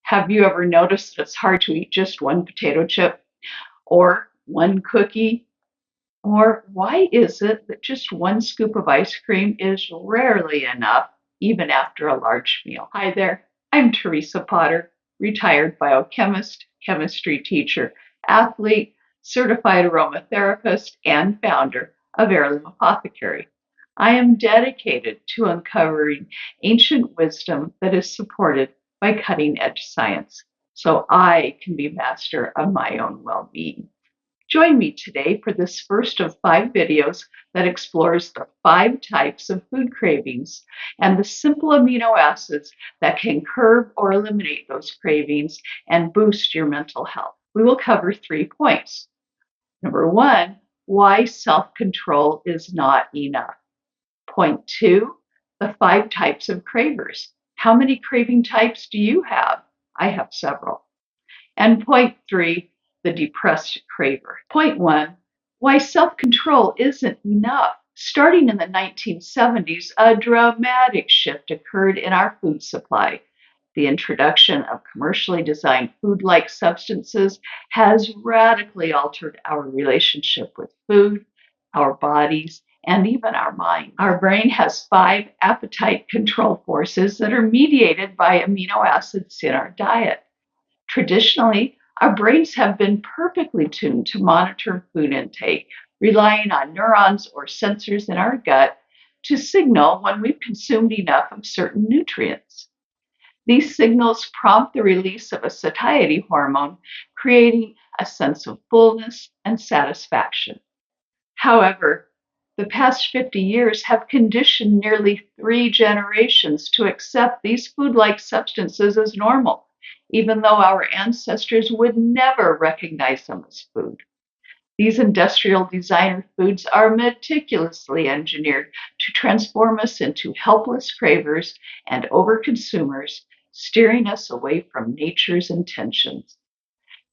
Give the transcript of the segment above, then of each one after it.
Have you ever noticed that it's hard to eat just one potato chip or one cookie? Or why is it that just one scoop of ice cream is rarely enough, even after a large meal? Hi there, I'm Teresa Potter, retired biochemist, chemistry teacher, athlete, certified aromatherapist, and founder of Heirloom Apothecary. I am dedicated to uncovering ancient wisdom that is supported by cutting edge science so I can be master of my own well being. Join me today for this first of 5 videos that explores the 5 types of food cravings and the simple amino acids that can curb or eliminate those cravings and boost your mental health. We will cover 3 points. Number 1, why self-control is not enough. Point 2, the 5 types of cravers. How many craving types do you have? I have several. And point 3, the depressed craver. Point 1, why self-control isn't enough. Starting in the 1970s, a dramatic shift occurred in our food supply. The introduction of commercially designed food-like substances has radically altered our relationship with food, our bodies, and even our mind. Our brain has 5 appetite control forces that are mediated by amino acids in our diet. Traditionally, our brains have been perfectly tuned to monitor food intake, relying on neurons or sensors in our gut to signal when we've consumed enough of certain nutrients. These signals prompt the release of a satiety hormone, creating a sense of fullness and satisfaction. However, the past 50 years have conditioned nearly 3 generations to accept these food-like substances as normal, even though our ancestors would never recognize them as food. These industrial designer foods are meticulously engineered to transform us into helpless cravers and overconsumers, steering us away from nature's intentions.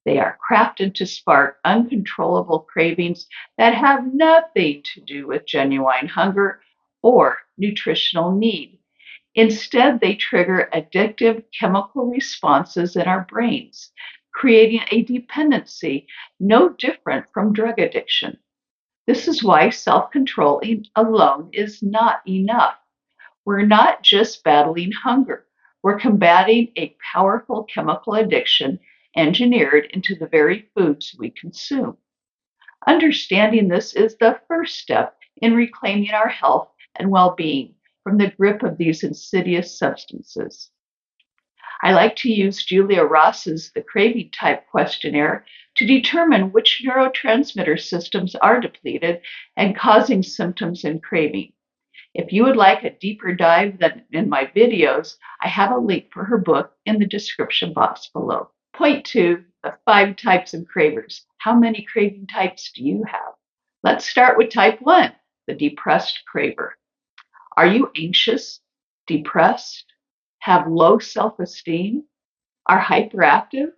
They are crafted to spark uncontrollable cravings that have nothing to do with genuine hunger or nutritional need. Instead, they trigger addictive chemical responses in our brains, creating a dependency no different from drug addiction. This is why self-control alone is not enough. We're not just battling hunger, we're combating a powerful chemical addiction engineered into the very foods we consume. Understanding this is the first step in reclaiming our health and well-being from the grip of these insidious substances. I like to use Julia Ross's The Craving Type questionnaire to determine which neurotransmitter systems are depleted and causing symptoms and craving. If you would like a deeper dive than in my videos, I have a link for her book in the description box below. Point 2, the 5 types of cravers. How many craving types do you have? Let's start with type 1, the depressed craver. Are you anxious, depressed, have low self-esteem, are hyperactive,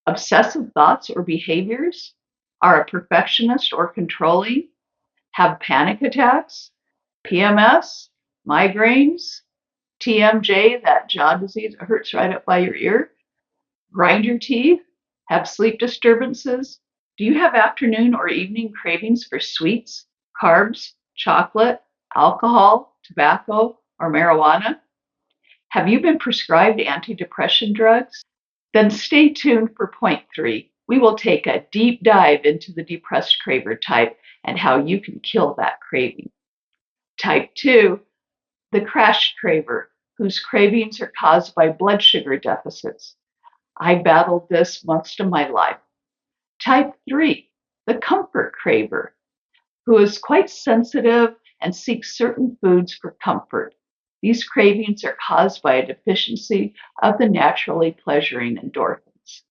obsessive thoughts or behaviors, are a perfectionist or controlling, have panic attacks, PMS, migraines, TMJ, that jaw disease that hurts right up by your ear, grind your teeth, have sleep disturbances? Do you have afternoon or evening cravings for sweets, carbs, chocolate, alcohol, tobacco, or marijuana? Have you been prescribed antidepressant drugs? Then stay tuned for point 3. We will take a deep dive into the depressed craver type and how you can kill that craving. Type 2, the crash craver, whose cravings are caused by blood sugar deficits. I battled this most of my life. Type 3, the comfort craver, who is quite sensitive and seeks certain foods for comfort. These cravings are caused by a deficiency of the naturally pleasuring endorphins.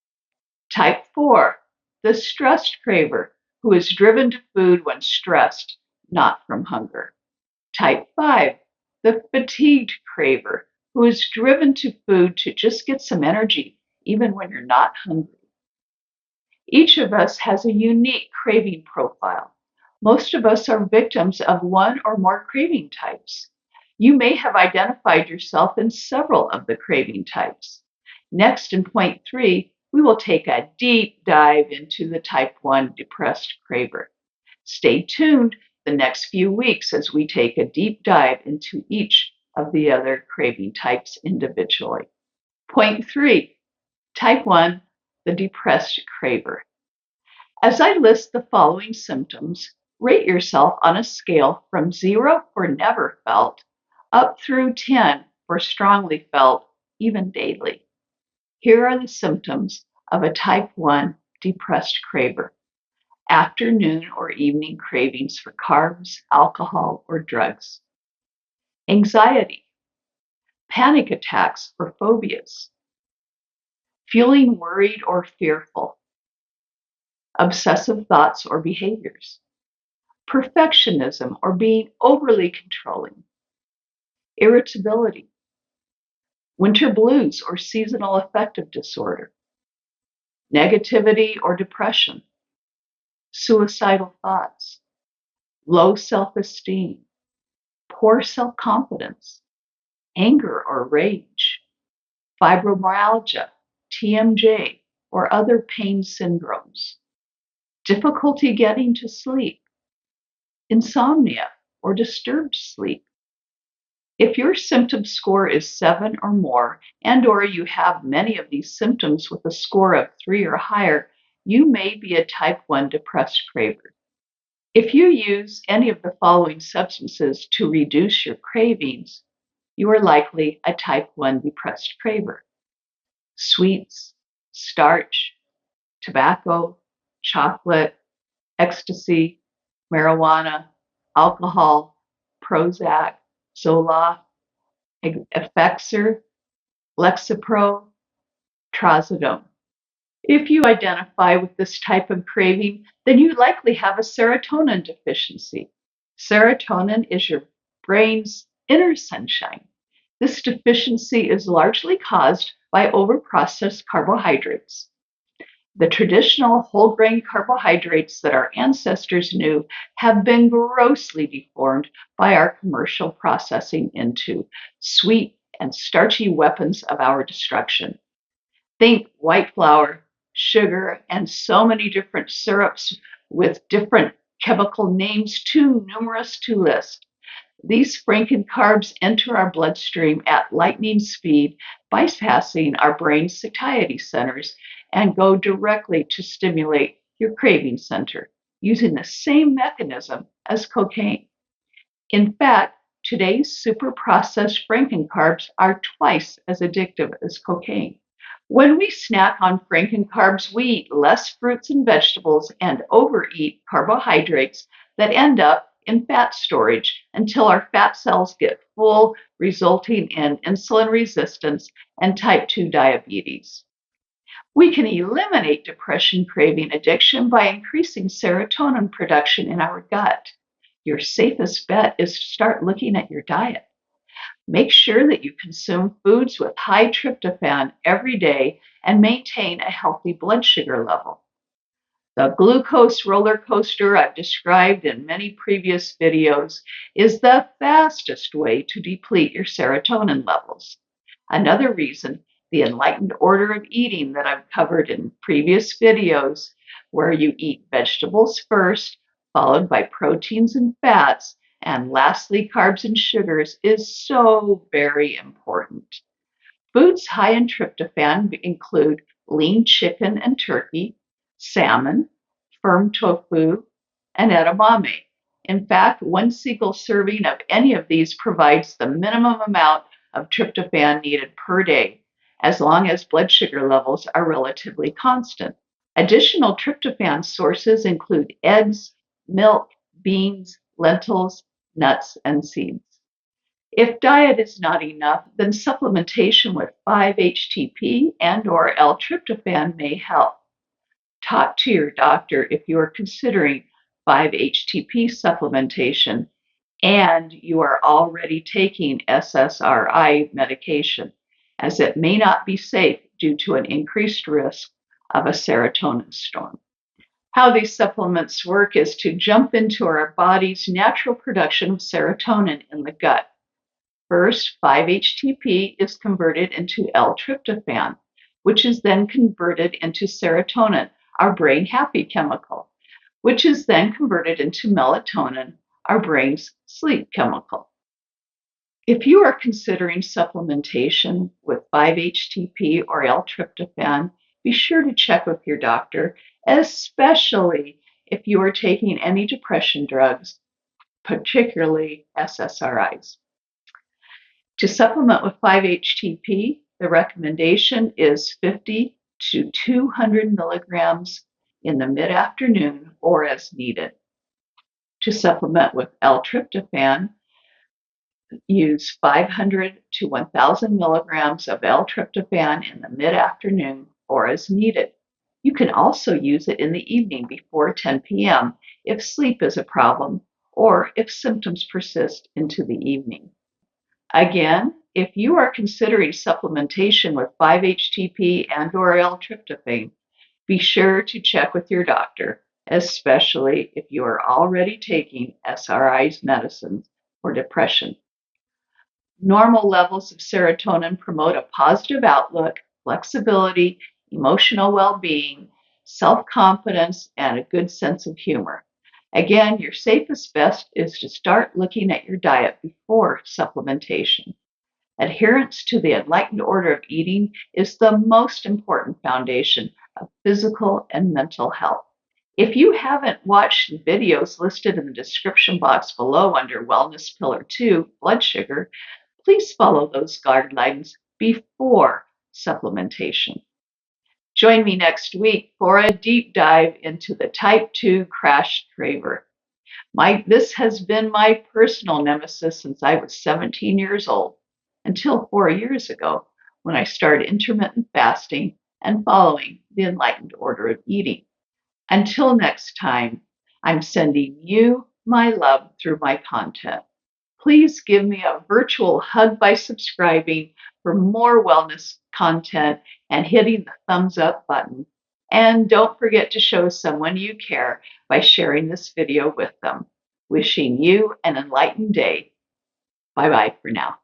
Type 4, the stressed craver, who is driven to food when stressed, not from hunger. Type 5, the fatigued craver, who is driven to food to just get some energy, even when you're not hungry. Each of us has a unique craving profile. Most of us are victims of one or more craving types. You may have identified yourself in several of the craving types. Next, in point 3, we will take a deep dive into the type 1 depressed craver. Stay tuned the next few weeks as we take a deep dive into each of the other craving types individually. Point 3, type 1, the depressed craver. As I list the following symptoms, rate yourself on a scale from 0 for never felt up through 10 for strongly felt, even daily. Here are the symptoms of a type 1 depressed craver. Afternoon or evening cravings for carbs, alcohol, or drugs. Anxiety, panic attacks or phobias. Feeling worried or fearful. Obsessive thoughts or behaviors. Perfectionism or being overly controlling. Irritability. Winter blues or seasonal affective disorder. Negativity or depression. Suicidal thoughts. Low self-esteem. Poor self-confidence. Anger or rage. Fibromyalgia, TMJ, or other pain syndromes. Difficulty getting to sleep. Insomnia or disturbed sleep. If your symptom score is 7 or more, and/or you have many of these symptoms with a score of 3 or higher, you may be a type 1 depressed craver. If you use any of the following substances to reduce your cravings, you are likely a type 1 depressed craver. Sweets, starch, tobacco, chocolate, ecstasy, marijuana, alcohol, Prozac, Zoloft, Effexor, Lexapro, Trazodone. If you identify with this type of craving, then you likely have a serotonin deficiency. Serotonin is your brain's inner sunshine. This deficiency is largely caused by overprocessed carbohydrates. The traditional whole grain carbohydrates that our ancestors knew have been grossly deformed by our commercial processing into sweet and starchy weapons of our destruction. Think white flour, sugar, and so many different syrups with different chemical names too numerous to list. These Franken carbs enter our bloodstream at lightning speed, bypassing our brain's satiety centers, and go directly to stimulate your craving center, using the same mechanism as cocaine. In fact, today's super processed Franken carbs are twice as addictive as cocaine. When we snack on Franken carbs, we eat less fruits and vegetables and overeat carbohydrates that end up in fat storage until our fat cells get full, resulting in insulin resistance and type 2 diabetes. We can eliminate depression craving addiction by increasing serotonin production in our gut. Your safest bet is to start looking at your diet. Make sure that you consume foods with high tryptophan every day and maintain a healthy blood sugar level. The glucose roller coaster I've described in many previous videos is the fastest way to deplete your serotonin levels. Another reason, the enlightened order of eating that I've covered in previous videos, where you eat vegetables first, followed by proteins and fats, and lastly carbs and sugars, is so very important. Foods high in tryptophan include lean chicken and turkey, salmon, firm tofu, and edamame. In fact, one single serving of any of these provides the minimum amount of tryptophan needed per day, as long as blood sugar levels are relatively constant. Additional tryptophan sources include eggs, milk, beans, lentils, nuts, and seeds. If diet is not enough, then supplementation with 5-HTP and/or L-tryptophan may help. Talk to your doctor if you are considering 5-HTP supplementation and you are already taking SSRI medication, as it may not be safe due to an increased risk of a serotonin storm. How these supplements work is to jump into our body's natural production of serotonin in the gut. First, 5-HTP is converted into L-tryptophan, which is then converted into serotonin, our brain happy chemical, which is then converted into melatonin, our brain's sleep chemical. If you are considering supplementation with 5-HTP or L-tryptophan, be sure to check with your doctor, especially if you are taking any depression drugs, particularly SSRIs. To supplement with 5-HTP, the recommendation is 50 to 200 milligrams in the mid-afternoon or as needed. To supplement with L-tryptophan, use 500 to 1,000 milligrams of L-tryptophan in the mid-afternoon or as needed. You can also use it in the evening before 10 p.m. if sleep is a problem or if symptoms persist into the evening. Again, if you are considering supplementation with 5-HTP and/or L-tryptophan, be sure to check with your doctor, especially if you are already taking SRIs medicines for depression. Normal levels of serotonin promote a positive outlook, flexibility, emotional well-being, self-confidence, and a good sense of humor. Again, your safest bet is to start looking at your diet before supplementation. Adherence to the enlightened order of eating is the most important foundation of physical and mental health. If you haven't watched the videos listed in the description box below under Wellness Pillar 2, blood sugar, please follow those guidelines before supplementation. Join me next week for a deep dive into the type 2 crash craver. This has been my personal nemesis since I was 17 years old, until 4 years ago when I started intermittent fasting and following the enlightened order of eating. Until next time, I'm sending you my love through my content. Please give me a virtual hug by subscribing for more wellness content and hitting the thumbs up button. And don't forget to show someone you care by sharing this video with them. Wishing you an enlightened day. Bye-bye for now.